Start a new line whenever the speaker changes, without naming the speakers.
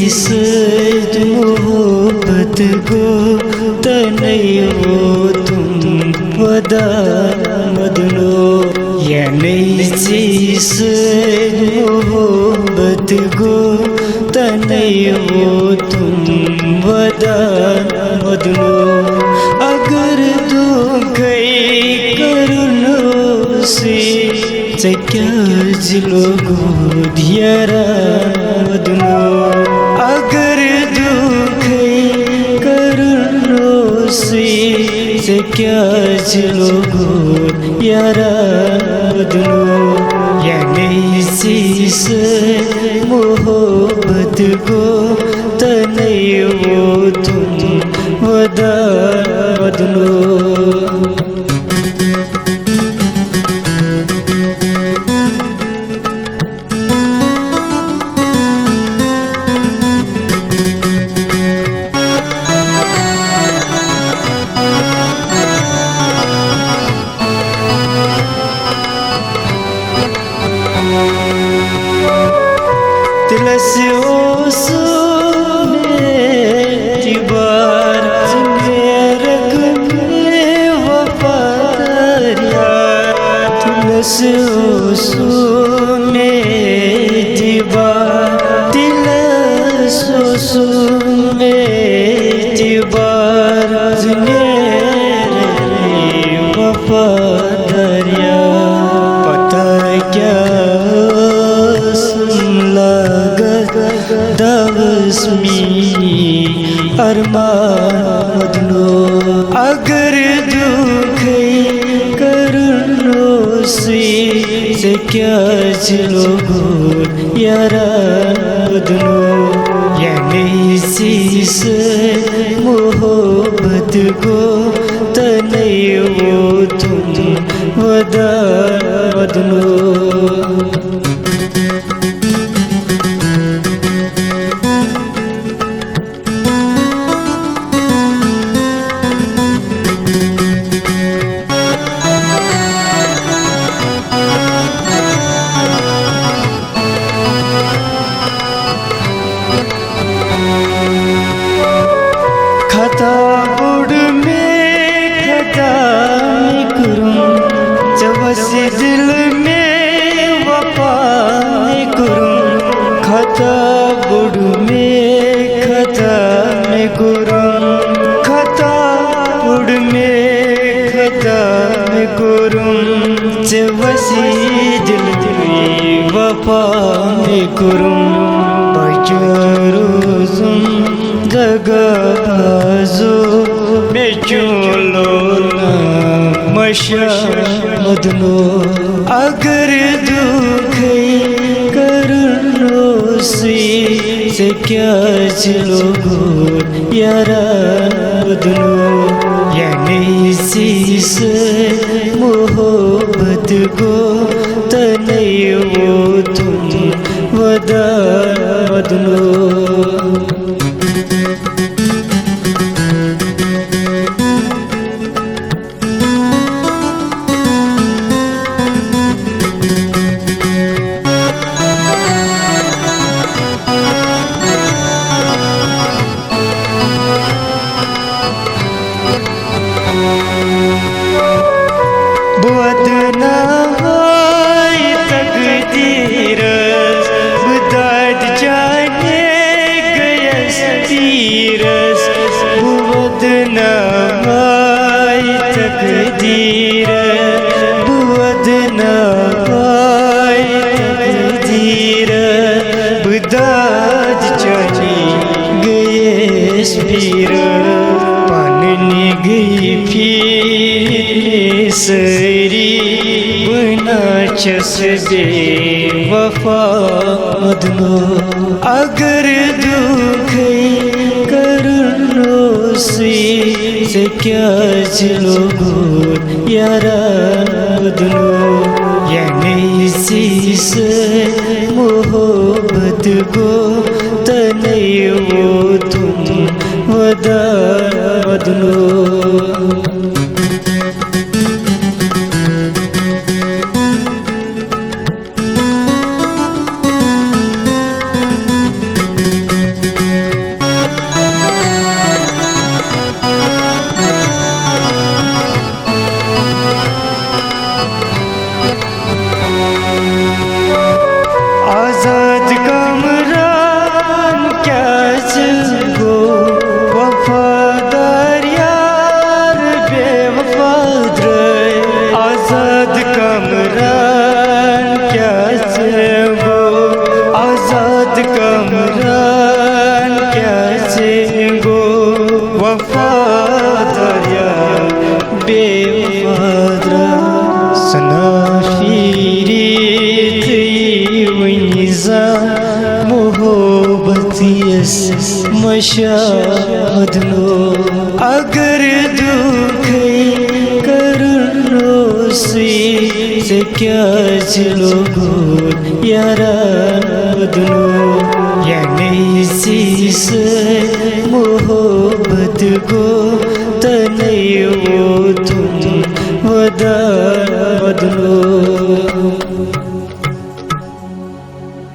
सज मोहब्बत को तनयो तुम वदा मदनो या नहीं सज मोहब्बत को तनयो तुम वदा मदनो अगर तू कई करुणों से क्या लोगो दियारा मदनो अगर दुख करुणों से क्या लोगो यारा मदनो या नहीं शीस मोहब्बत को तनयो तुम वदा मदनो मदनो अगर दुख करुणों से क्या लोगो यारा मदनो या नहीं शीस मोहब्बत को तनयो तुम वदा मदनो दिल में वफा करूं खता बुड़ में खता में करूं खता बुड़ में खता में करूं जवसी दिल में वफा में करूं बचरूं जगबाजो में चलो मदनो अगर दुख करुणों से क्या लोगो यारा मदनो या नहीं शीस मोहब्बत को तनयो तुम वदा मदनो वफा मदनो अगर दुख करुणों से क्या लोगो यारा मदनो या नहीं शीस मोहब्बत को तनयो तुम वदा मदनो यस मशादनो अगर दुख करुणो से क्या चलो गो यारा बदलो या नहीं सी से मोहब्बत को तने वो तुम वदा बदलो